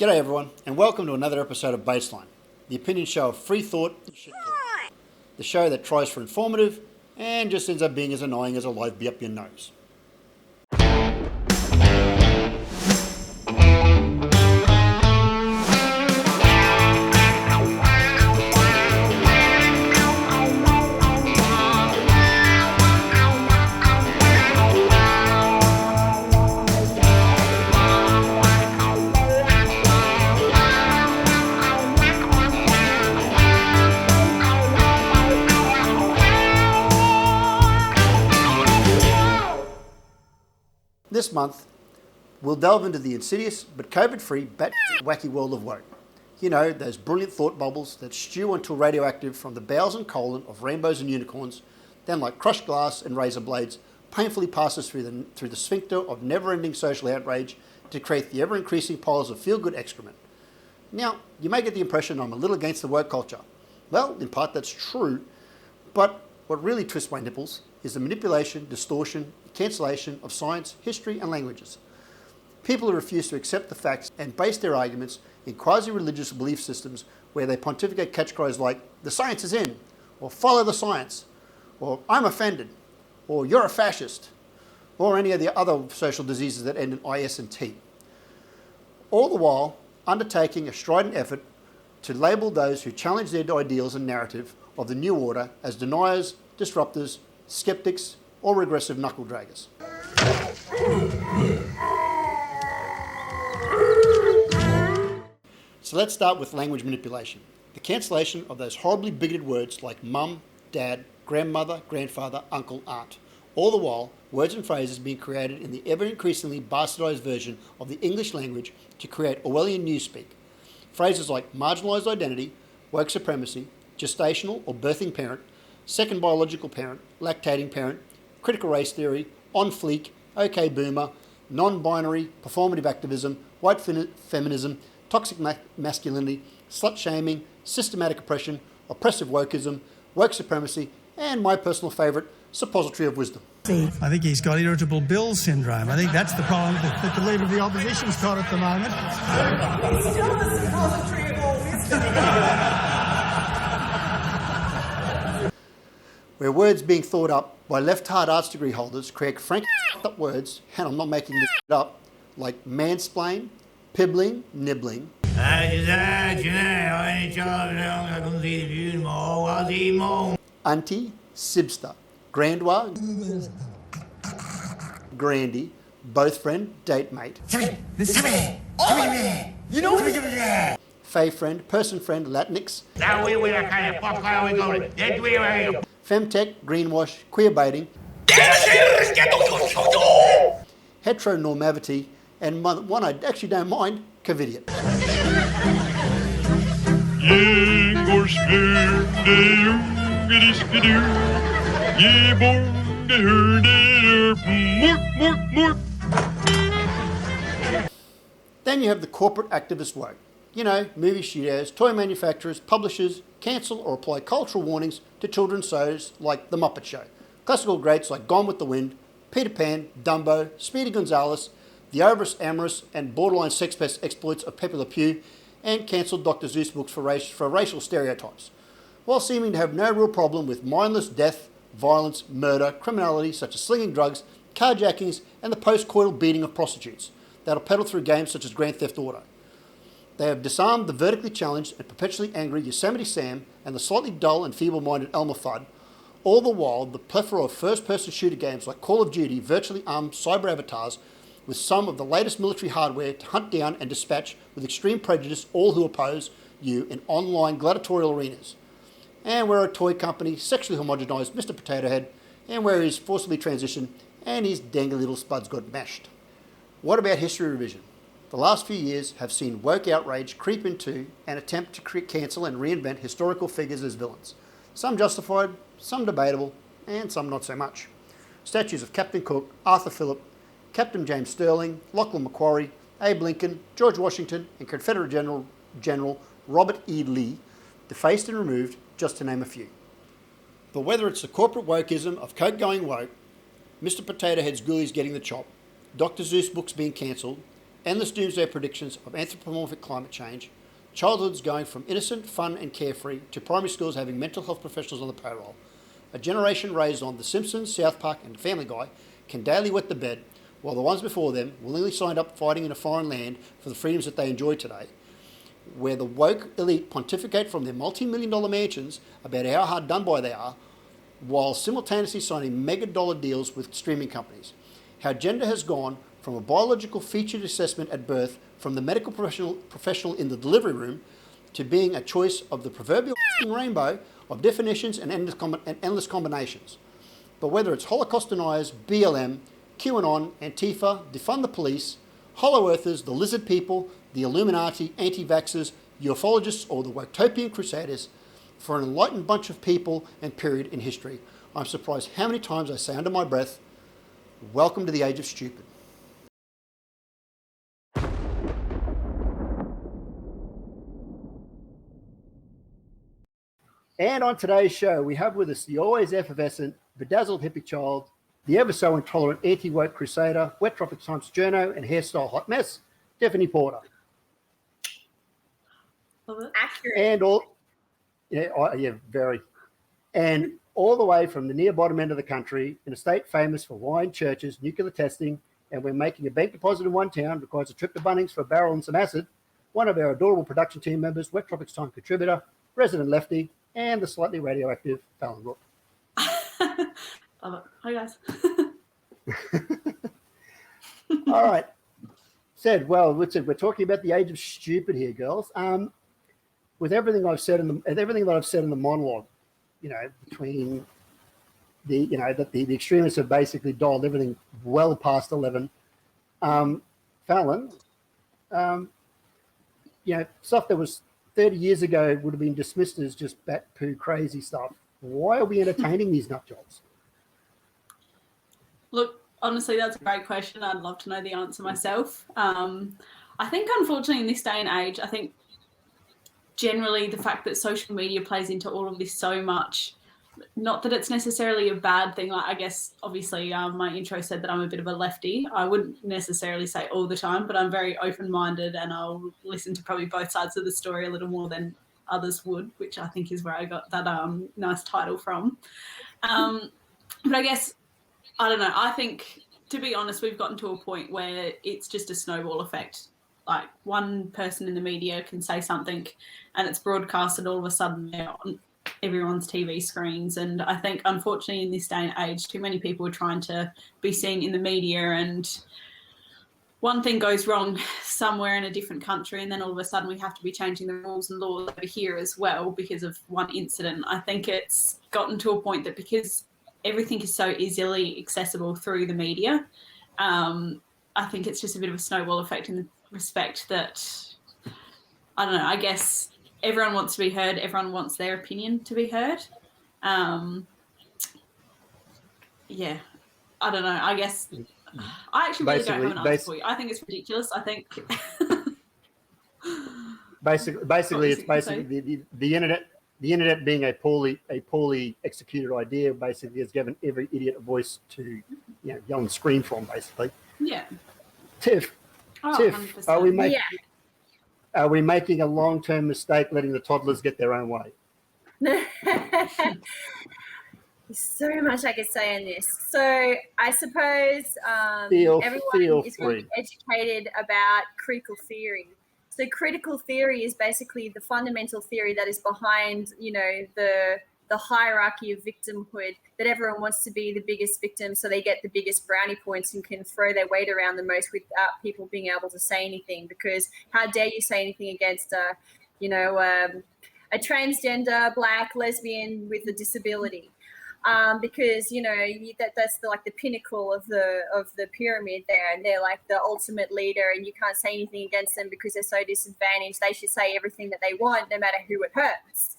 G'day everyone, and welcome to another episode of Baseline, the opinion show of free thought and shit talk. The show that tries for informative and just ends up being as annoying as a live bee up your nose. This month, we'll delve into the insidious but COVID-free wacky world of woke. You know, those brilliant thought bubbles that stew until radioactive from the bowels and colon of rainbows and unicorns, then like crushed glass and razor blades, painfully passes through the sphincter of never-ending social outrage to create the ever-increasing piles of feel-good excrement. Now, you may get the impression I'm a little against the woke culture. Well, in part that's true, but what really twists my nipples is the manipulation, distortion, cancellation of science, history and languages. People who refuse to accept the facts and base their arguments in quasi-religious belief systems where they pontificate catchphrases like, the science is in, or follow the science, or I'm offended, or you're a fascist, or any of the other social diseases that end in IS and T. All the while undertaking a strident effort to label those who challenge their ideals and narrative of the new order as deniers, disruptors, skeptics, or regressive knuckle draggers. So let's start with language manipulation. The cancellation of those horribly bigoted words like mum, dad, grandmother, grandfather, uncle, aunt. All the while, words and phrases being created in the ever-increasingly bastardized version of the English language to create Orwellian newspeak. Phrases like marginalized identity, woke supremacy, gestational or birthing parent, second biological parent, lactating parent, critical race theory, on fleek, okay boomer, non-binary, performative activism, white feminism, toxic masculinity, slut shaming, systematic oppression, oppressive wokeism, woke supremacy, and my personal favourite, suppository of wisdom. I think he's got irritable bowel syndrome. I think that's the problem that the Leader of the Opposition's got at the moment. It's still the suppository of all wisdom. Where words being thought up by left-hard arts degree holders create frankly up words, and I'm not making this up, like mansplain, pibbling, nibbling, auntie, sibster, grandois, grandy, both friend, date mate, fey friend, person friend, latinx, femtech, greenwash, queer baiting, heteronormavity, and one I actually don't mind, covidiot. Then you have the corporate activist woke. You know, movie studios, toy manufacturers, publishers cancel or apply cultural warnings to children's shows like The Muppet Show, classical greats like Gone with the Wind, Peter Pan, Dumbo, Speedy Gonzales, the amorous and borderline sex pest exploits of Pepe Le Pew, and cancelled Dr. Seuss books for racial stereotypes, while seeming to have no real problem with mindless death, violence, murder, criminality such as slinging drugs, carjackings, and the post-coital beating of prostitutes that'll peddle through games such as Grand Theft Auto. They have disarmed the vertically challenged and perpetually angry Yosemite Sam and the slightly dull and feeble-minded Elmer Fudd, all the while the plethora of first-person shooter games like Call of Duty virtually armed cyber avatars with some of the latest military hardware to hunt down and dispatch with extreme prejudice all who oppose you in online gladiatorial arenas. And where a toy company sexually homogenized Mr. Potato Head, and where he's forcibly transitioned and his dangly little spuds got mashed. What about history revision? The last few years have seen woke outrage creep into an attempt to cancel and reinvent historical figures as villains. Some justified, some debatable, and some not so much. Statues of Captain Cook, Arthur Phillip, Captain James Sterling, Lachlan Macquarie, Abe Lincoln, George Washington, and Confederate General Robert E. Lee, defaced and removed, just to name a few. But whether it's the corporate wokeism of Coke going woke, Mr. Potato Head's ghoulies getting the chop, Dr. Seuss books being cancelled, endless doomsday predictions of anthropomorphic climate change, childhoods going from innocent, fun and carefree to primary schools having mental health professionals on the payroll, a generation raised on The Simpsons, South Park and Family Guy can daily wet the bed, while the ones before them willingly signed up fighting in a foreign land for the freedoms that they enjoy today, where the woke elite pontificate from their multi-million-dollar mansions about how hard done by they are, while simultaneously signing mega-dollar deals with streaming companies. How gender has gone from a biological featured assessment at birth from the medical professional in the delivery room to being a choice of the proverbial rainbow of definitions and endless combinations. But whether it's Holocaust deniers, BLM, QAnon, Antifa, defund the police, hollow earthers, the lizard people, the Illuminati, anti-vaxxers, ufologists, or the Wotopian crusaders, for an enlightened bunch of people and period in history, I'm surprised how many times I say under my breath, welcome to the age of stupid. And on today's show, we have with us the always effervescent, bedazzled hippie child, the ever so intolerant anti-woke crusader, Wet Tropics Times journo and hairstyle hot mess, Tiffany Porter. Accurate. And very. And all the way from the near bottom end of the country, in a state famous for wine, churches, nuclear testing, and we're making a bank deposit in one town, requires a trip to Bunnings for a barrel and some acid, one of our adorable production team members, Wet Tropics Time contributor, resident lefty, and the slightly radioactive Fallon Roocke. Love it. Hi, guys. All right. We're talking about the age of stupid here, girls. With everything I've said everything that I've said in the monologue, between that the extremists have basically dialed everything well past 11. Fallon, stuff that was 30 years ago would have been dismissed as just bat poo crazy stuff. Why are we entertaining these nut jobs? Look, honestly, that's a great question. I'd love to know the answer myself. I think, unfortunately, in this day and age, I think generally the fact that social media plays into all of this so much, not that it's necessarily a bad thing. Like, I guess, obviously, my intro said that I'm a bit of a lefty. I wouldn't necessarily say all the time, but I'm very open-minded and I'll listen to probably both sides of the story a little more than others would, which I think is where I got that nice title from. But I guess, I don't know, I think, to be honest, we've gotten to a point where it's just a snowball effect. Like, one person in the media can say something and it's broadcast and all of a sudden they're on everyone's TV screens. And I think, unfortunately, in this day and age, too many people are trying to be seen in the media, and one thing goes wrong somewhere in a different country and then all of a sudden we have to be changing the rules and laws over here as well because of one incident. I think it's gotten to a point that because everything is so easily accessible through the media, I think it's just a bit of a snowball effect in the respect that, I don't know, I guess everyone wants to be heard, everyone wants their opinion to be heard. Yeah, I don't know, I guess I actually really don't have an answer for you. I think it's ridiculous. I think basically it's basically the internet. The internet, being a poorly executed idea, basically has given every idiot a voice to yell and scream from. Basically, yeah. Tiff, 100%. are we making a long-term mistake letting the toddlers get their own way? There's so much I could say on this. So I suppose everyone is going to be educated about critical theory. So critical theory is basically the fundamental theory that is behind, the hierarchy of victimhood, that everyone wants to be the biggest victim so they get the biggest brownie points and can throw their weight around the most without people being able to say anything. Because how dare you say anything against a transgender, black, lesbian with a disability? Because that's the pinnacle of the pyramid there, and they're like the ultimate leader, and you can't say anything against them because they're so disadvantaged. They should say everything that they want, no matter who it hurts.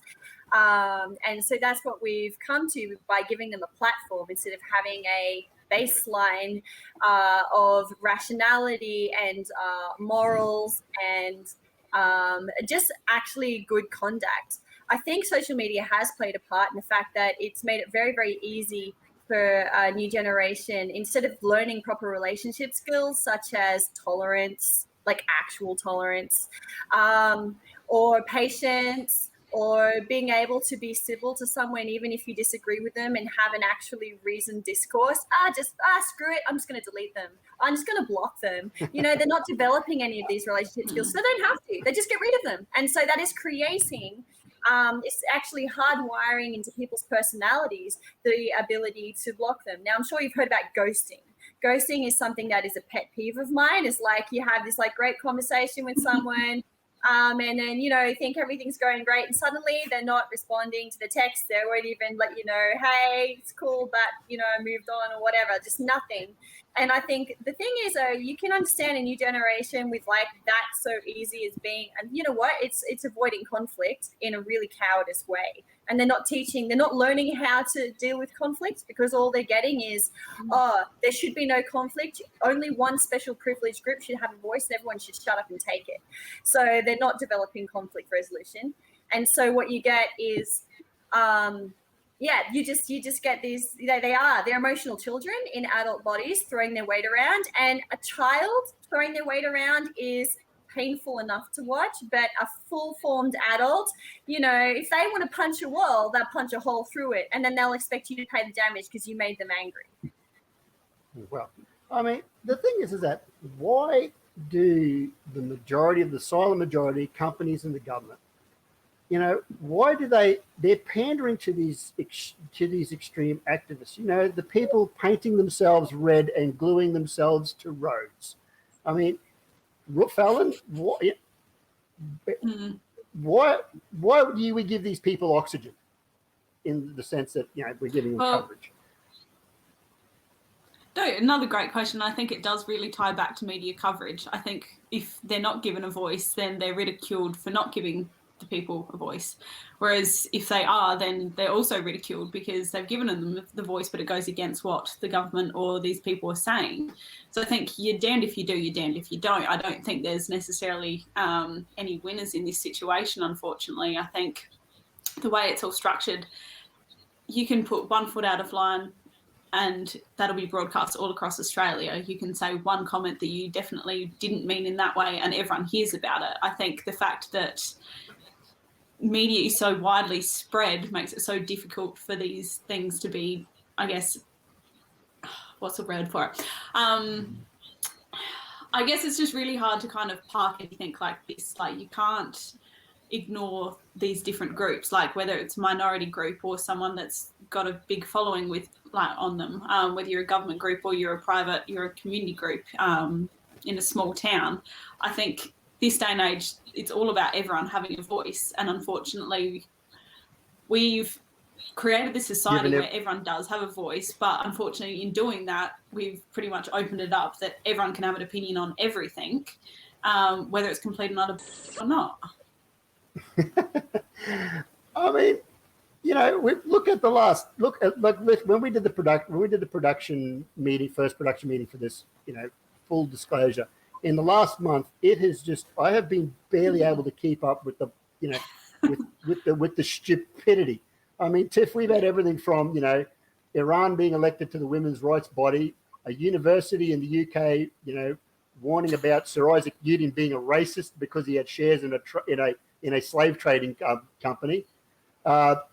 And so that's what we've come to by giving them a platform instead of having a baseline of rationality and morals and just actually good conduct. I think social media has played a part in the fact that it's made it very, very easy for a new generation, instead of learning proper relationship skills such as tolerance, like actual tolerance, or patience, or being able to be civil to someone even if you disagree with them and have an actually reasoned discourse. Screw it, I'm just going to delete them, I'm just going to block them. They're not developing any of these relationship skills, so they don't have to, they just get rid of them. And so that is creating, it's actually hardwiring into people's personalities the ability to block them. Now, I'm sure you've heard about ghosting. Ghosting is something that is a pet peeve of mine. It's like you have this like great conversation with someone, and then, think everything's going great, and suddenly they're not responding to the text. They won't even let you know, hey, it's cool, but, I moved on or whatever, just nothing. And I think the thing is, you can understand a new generation with like that so easy as being, and you know what, it's avoiding conflict in a really cowardice way. And they're not learning how to deal with conflict, because all they're getting is, there should be no conflict. Only one special privileged group should have a voice and everyone should shut up and take it. So they're not developing conflict resolution. And so what you get is, you just get these, they're emotional children in adult bodies throwing their weight around, and a child throwing their weight around is painful enough to watch, but a full-formed adult, if they want to punch a wall, they'll punch a hole through it, and then they'll expect you to pay the damage because you made them angry. Well, I mean, the thing is that why do the silent majority, companies and the government, why do they're pandering to these extreme activists? The people painting themselves red and gluing themselves to roads. I mean, Fallon, why do we give these people oxygen, in the sense that we're giving them coverage? No, another great question. I think it does really tie back to media coverage. I think if they're not given a voice, then they're ridiculed for not giving the people a voice. Whereas if they are, then they're also ridiculed because they've given them the voice, but it goes against what the government or these people are saying. So I think you're damned if you do, you're damned if you don't. I don't think there's necessarily any winners in this situation, unfortunately. I think the way it's all structured, you can put one foot out of line and that'll be broadcast all across Australia. You can say one comment that you definitely didn't mean in that way and everyone hears about it. I think the fact that media is so widely spread makes it so difficult for these things to be, I guess, what's the word for it? I guess it's just really hard to kind of park anything like this. Like, you can't ignore these different groups, like whether it's a minority group or someone that's got a big following with on them, whether you're a government group or you're a community group in a small town. I think this day and age, it's all about everyone having a voice, and unfortunately we've created this society where everyone does have a voice, but unfortunately in doing that we've pretty much opened it up that everyone can have an opinion on everything, whether it's complete and utter or not. I mean, we look at when we did the production meeting, first production meeting for this, full disclosure, in the last month, I have been barely able to keep up with the, with the stupidity. I mean, Tiff, we've had everything from, Iran being elected to the women's rights body, a university in the UK, warning about Sir Isaac Newton being a racist because he had shares in a slave trading company.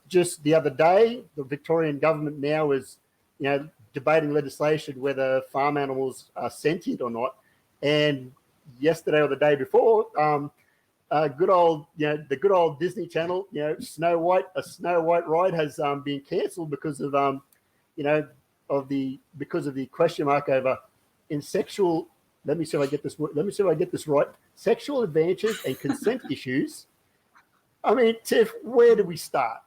Just the other day, the Victorian government now is, debating legislation whether farm animals are sentient or not. And yesterday or the day before, the good old Disney Channel, Snow White ride has been cancelled because of the question mark over in sexual. Let me see if I get this right. Sexual advances and consent issues. I mean, Tiff, where do we start?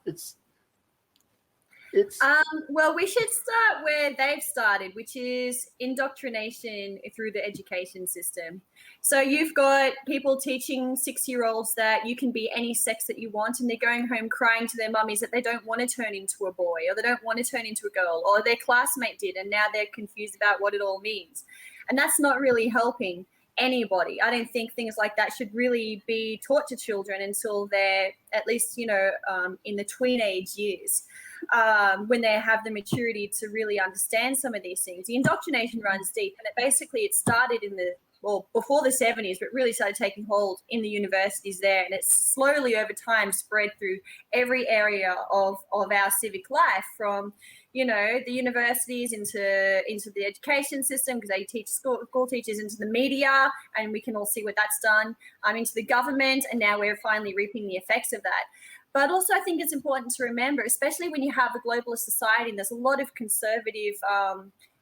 Well, we should start where they've started, which is indoctrination through the education system. So you've got people teaching 6-year-olds that you can be any sex that you want, and they're going home crying to their mummies that they don't want to turn into a boy, or they don't want to turn into a girl, or their classmate did, and now they're confused about what it all means. And that's not really helping anybody. I don't think things like that should really be taught to children until they're at least, in the teenage years, when they have the maturity to really understand some of these things. The indoctrination runs deep, and it started in the well, before the 70s, but really started taking hold in the universities there. And it's slowly over time spread through every area of our civic life, from, you know, the universities into the education system, because they teach school teachers, into the media, and we can all see what that's done, into the government, and now we're finally reaping the effects of that. But also I think it's important to remember, especially when you have a globalist society, and there's a lot of conservative,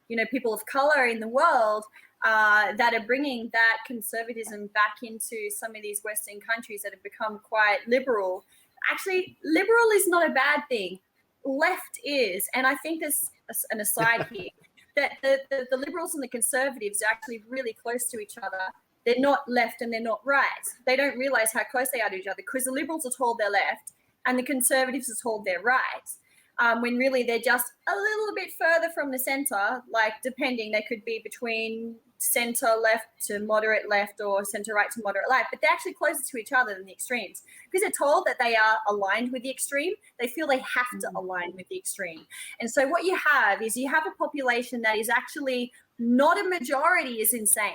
you know, people of color in the world that are bringing that conservatism back into some of these Western countries that have become quite liberal. Actually, liberal is not a bad thing. Left is. And I think there's an aside here, that the liberals and the conservatives are actually really close to each other. They're not left and they're not right. They don't realize how close they are to each other, because the liberals are told they're left and the conservatives are told they're right. When really they're just a little bit further from the center, like depending, they could be between center left to moderate left or center right to moderate left, but they're actually closer to each other than the extremes, because they're told that they are aligned with the extreme. They feel they have to align with the extreme. And so what you have is you have a population that is actually not a majority is insane,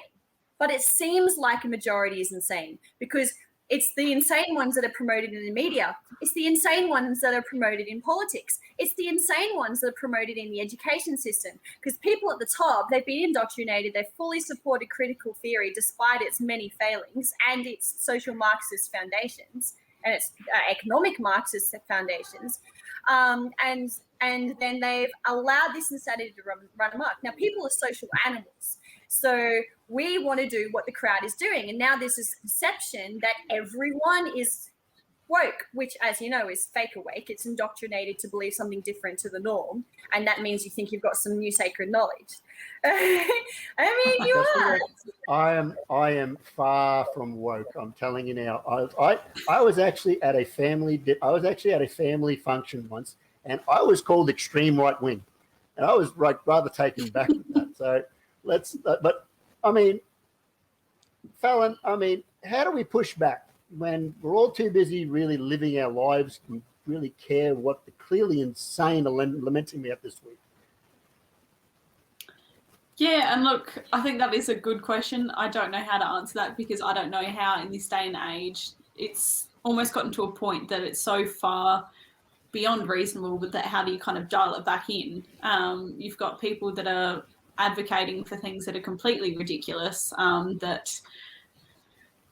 but it seems like a majority is insane, because it's the insane ones that are promoted in the media. It's the insane ones that are promoted in politics. It's the insane ones that are promoted in the education system, because people at the top, they've been indoctrinated. They've fully supported critical theory despite its many failings and its social Marxist foundations and its economic Marxist foundations. And then they've allowed this insanity to run amok. Now, people are social animals. So we want to do what the crowd is doing. And now there's this perception that everyone is woke, which, as you know, is fake awake. It's indoctrinated to believe something different to the norm. And that means you think you've got some new sacred knowledge. I mean, you are. I am far from woke. I'm telling you now. I was actually at a family function once, and I was called extreme right wing, and I was rather taken back with that. So but I mean, Fallon, I mean, how do we push back when we're all too busy really living our lives and really care what the clearly insane are lamenting me at this week? Yeah, and look, I think that is a good question. I don't know how to answer that, because I don't know how in this day and age it's almost gotten to a point that it's so far beyond reasonable, but that how do you kind of dial it back in? You've got people that are advocating for things that are completely ridiculous, that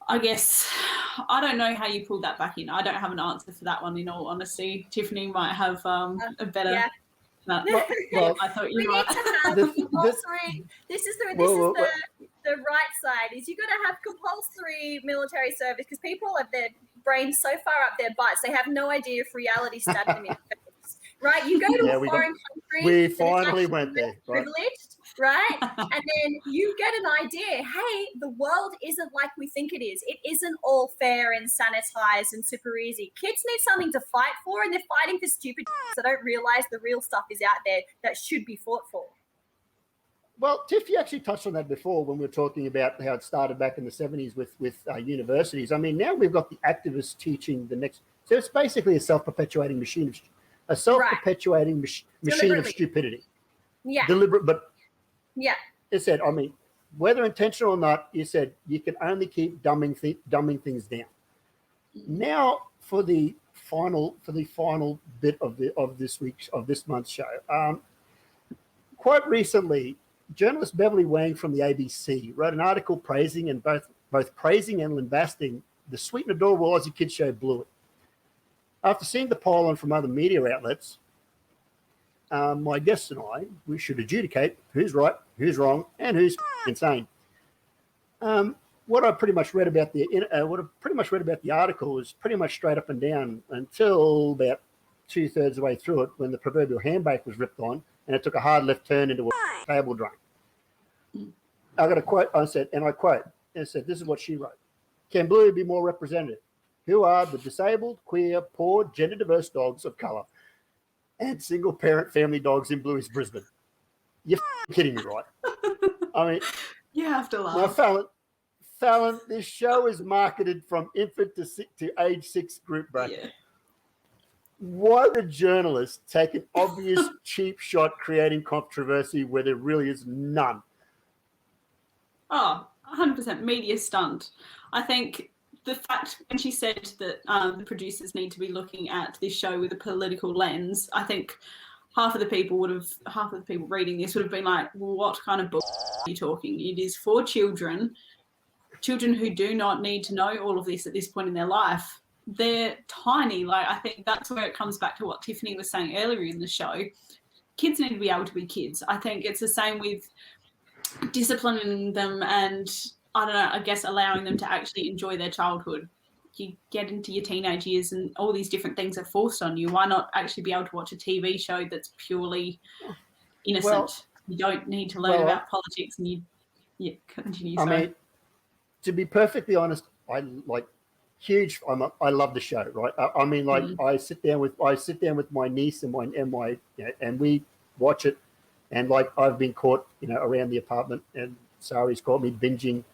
I guess I don't know how you pull that back in. I don't have an answer for that one, in all honesty. Tiffany might have a better... Yeah. Well, I thought you we might. need to have compulsory. This is the right side. Is you got to have compulsory military service, because people have their brains so far up their butts they have no idea if reality stabbed them in the face. Right? You go to a foreign country. We finally went there. Right? Privileged, right? And then you get an idea. Hey, the world isn't like we think it is. It isn't all fair and sanitized and super easy. Kids need something to fight for, and they're fighting for stupid. So don't realize the real stuff is out there that should be fought for. Well, Tiff, you actually touched on that before when we were talking about how it started back in the 70s with universities. I mean, now we've got the activists teaching the next. So it's basically a self-perpetuating machine of machine of stupidity. Yeah. Deliberate, but yeah. It said, I mean, whether intentional or not, you said you can only keep dumbing things down. Now for the final bit of this month's show. Quite recently, journalist Beverly Wang from the ABC wrote an article praising and both praising and lambasting the sweet and adorable Aussie kids show Bluey. After seeing the pile on from other media outlets, my guests and I, we should adjudicate who's right, who's wrong, and who's insane. What I pretty much read about the article was pretty much straight up and down until about 2/3 of the way through it, when the proverbial handbrake was ripped on and it took a hard left turn into a table drain. I got a quote. I said, this is what she wrote: "Can Bluey be more representative? Who are the disabled, queer, poor, gender diverse dogs of colour and single parent family dogs in Bluey's Brisbane?" You're kidding me, right? I mean, you have to laugh. Now, Fallon, this show is marketed from infant to age 6 group bracket. Yeah. Why would journalists take an obvious cheap shot creating controversy where there really is none? Oh, 100% media stunt. I think the fact when she said that the producers need to be looking at this show with a political lens, I think half of the people reading this would have been like, well, what kind of book are you talking? It is for children who do not need to know all of this at this point in their life. They're tiny. Like, I think that's where it comes back to what Tiffany was saying earlier in the show. Kids need to be able to be kids. I think it's the same with disciplining them and, I don't know, I guess allowing them to actually enjoy their childhood. You get into your teenage years and all these different things are forced on you. Why not actually be able to watch a TV show that's purely innocent? Well, you don't need to learn about politics, and you continue. I mean, to be perfectly honest, I love the show, right? I mean, like, I sit down with my niece and we watch it, and like I've been caught, around the apartment, and Sari's caught me binging.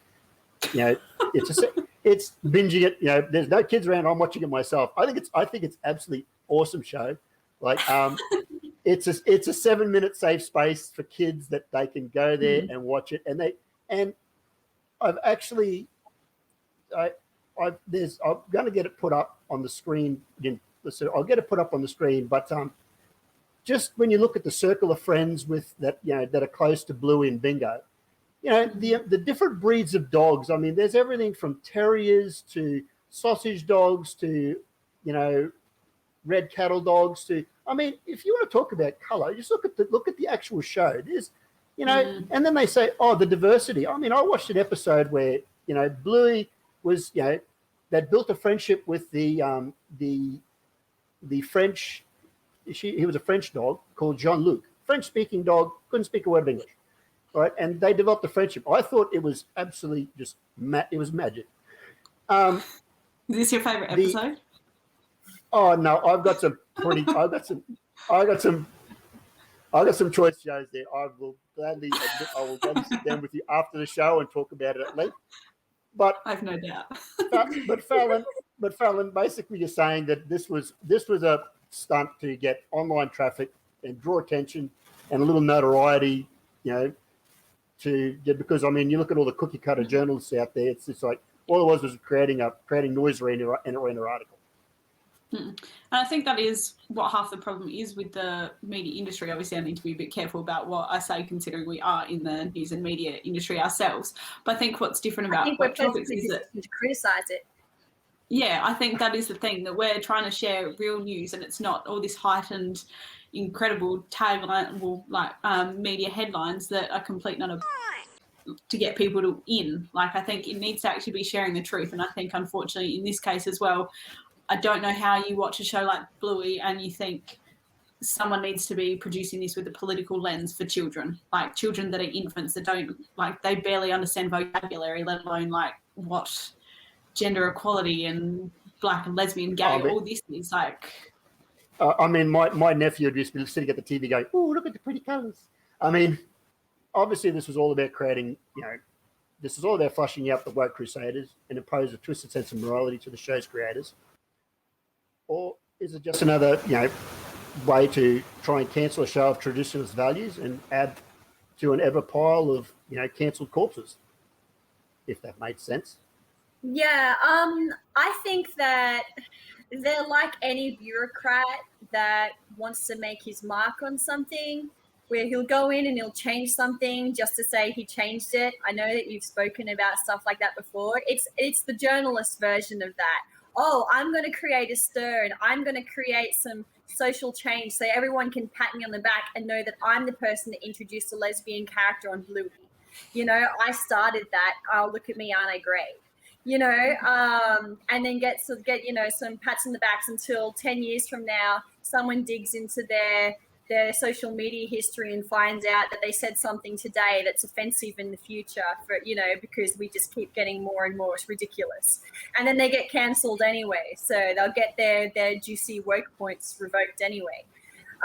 It's binging it. There's no kids around. I'm watching it myself. I think it's absolutely awesome show. Like, it's a 7-minute safe space for kids that they can go there and watch it. And I've actually, I'm going to get it put up on the screen. I'll get it put up on the screen. But just when you look at the circle of friends with that, that are close to Bluey and Bingo. The different breeds of dogs. I mean, there's everything from terriers to sausage dogs to, red cattle dogs to. I mean, if you want to talk about color, just look at the actual show. There's, and then they say, oh, the diversity. I mean, I watched an episode where Bluey was, that built a friendship with the French. He was a French dog called Jean-Luc, French-speaking dog, couldn't speak a word of English. Right, and they developed a friendship. I thought it was absolutely just it was magic. Is this your favorite episode? Oh no, I've got some choice shows there. I will gladly sit down with you after the show and talk about it at length. But I've no doubt. but Fallon, basically you're saying that this was a stunt to get online traffic and draw attention and a little notoriety, because I mean, you look at all the cookie cutter journalists out there. It's just like all it was creating noise in an article. And I think that is what half the problem is with the media industry. Obviously, I need to be a bit careful about what I say, considering we are in the news and media industry ourselves. But I think what's different about what topics is that to criticize it. Yeah, I think that is the thing, that we're trying to share real news, and it's not all this heightened, incredible tagline, media headlines that are complete none of to get people in. Like, I think it needs to actually be sharing the truth, and I think, unfortunately, in this case as well, I don't know how you watch a show like Bluey and you think someone needs to be producing this with a political lens for children, like children that are infants that don't, like, they barely understand vocabulary, let alone like what gender equality and black and lesbian, gay, all this is like. I mean, my nephew would just be sitting at the TV going, "Oh, look at the pretty colours." I mean, obviously this was all about creating, this is all about flushing out the woke crusaders and impose a twisted sense of morality to the show's creators. Or is it just another, way to try and cancel a show of traditionalist values and add to an ever pile of, cancelled corpses, if that made sense? Yeah, I think that they're like any bureaucrat that wants to make his mark on something, where he'll go in and he'll change something just to say he changed it. I know that you've spoken about stuff like that before. It's the journalist version of that. Oh, I'm going to create a stir and I'm going to create some social change so everyone can pat me on the back and know that I'm the person that introduced a lesbian character on Bluey. I started that. Oh, look at me, aren't I great? And then get some pats on the backs until 10 years from now, someone digs into their social media history and finds out that they said something today that's offensive in the future because we just keep getting more and more ridiculous. And then they get cancelled anyway. So they'll get their juicy woke points revoked anyway.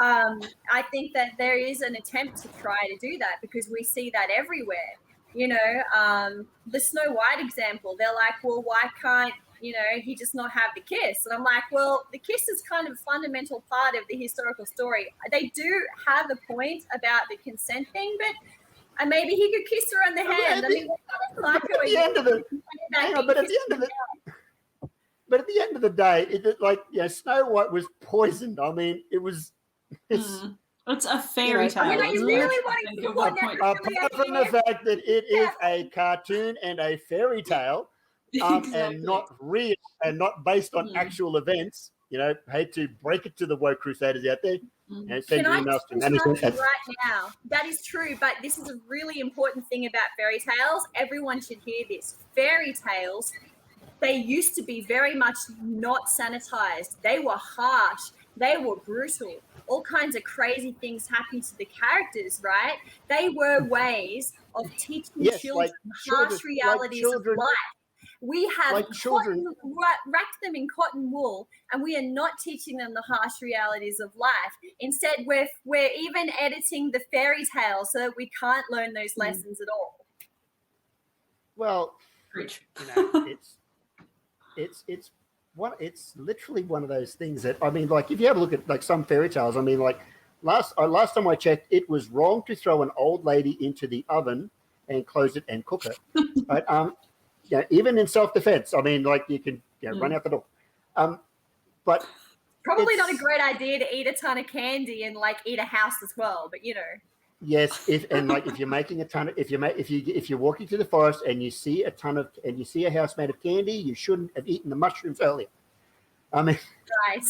I think that there is an attempt to try to do that because we see that everywhere. The Snow White example, they're like, well, why can't, he just not have the kiss? And I'm like, well, the kiss is kind of a fundamental part of the historical story. They do have a point about the consent thing, but maybe he could kiss her on the hand. I mean, what kind of psycho at the end of the hang on, but at the end of the day, Snow White was poisoned. I mean, it's a fairy tale. I mean, are you really wanting to put apart from the fact that it is a cartoon and a fairy tale, and not real and not based on actual events. Hate to break it to the woke crusaders out there. Can I interrupt right now? That is true, but this is a really important thing about fairy tales. Everyone should hear this. Fairy tales, they used to be very much not sanitized. They were harsh. They were brutal. All kinds of crazy things happened to the characters, right? They were ways of teaching children harsh realities of life. We have wrapped them in cotton wool, and we are not teaching them the harsh realities of life. Instead, we're even editing the fairy tale so that we can't learn those lessons at all. Well, it's literally one of those things that, I mean, like, if you have a look at like some fairy tales, I mean, like last time I checked, it was wrong to throw an old lady into the oven and close it and cook it. But even in self-defense, I mean, like, you can run out the door. But probably not a great idea to eat a ton of candy and like eat a house as well. But yes, if you're making a ton of, if you're walking through the forest and you see a house made of candy, you shouldn't have eaten the mushrooms earlier. I mean, right?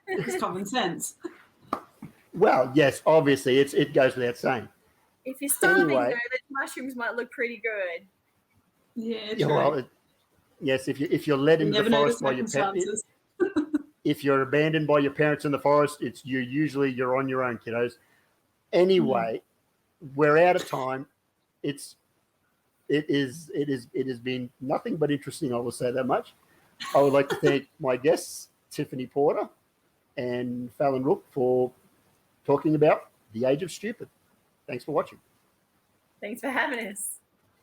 It's common sense. Well, yes, obviously it goes without saying. If you're starving, though, the mushrooms might look pretty good. Yeah, true. Well, yes, if you're led into the forest by your parents, if you're abandoned by your parents in the forest, you're on your own, kiddos. Anyway, we're out of time. It has been nothing but interesting. I will say that much. I would like to thank my guests, Tiffany Porter and Fallon Roocke, for talking about the age of stupid. Thanks for watching. Thanks for having us.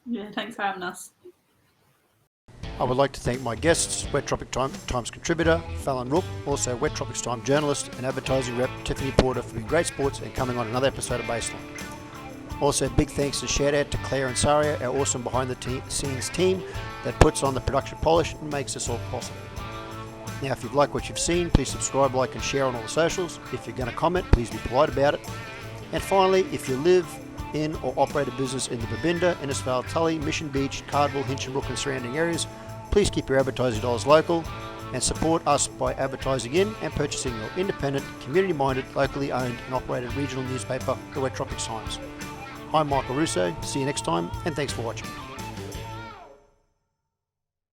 Yeah, thanks for having us. I would like to thank my guests, Wet Tropic Times contributor Fallon Roocke, also Wet Tropics Time journalist and advertising rep Tiffany Porter for being great sports and coming on another episode of Baseline. Also, big thanks and shout out to Claire and Saria, our awesome behind the scenes team that puts on the production polish and makes this all possible. Now, if you've liked what you've seen, please subscribe, like and share on all the socials. If you're going to comment, please be polite about it. And finally, if you live in or operate a business in the Babinda, Innisfail, Tully, Mission Beach, Cardwell, Hinchinbrook and surrounding areas, please keep your advertising dollars local and support us by advertising in and purchasing your independent, community-minded, locally owned and operated regional newspaper, the Wet Tropics Times. I'm Michael Russo, see you next time, and thanks for watching.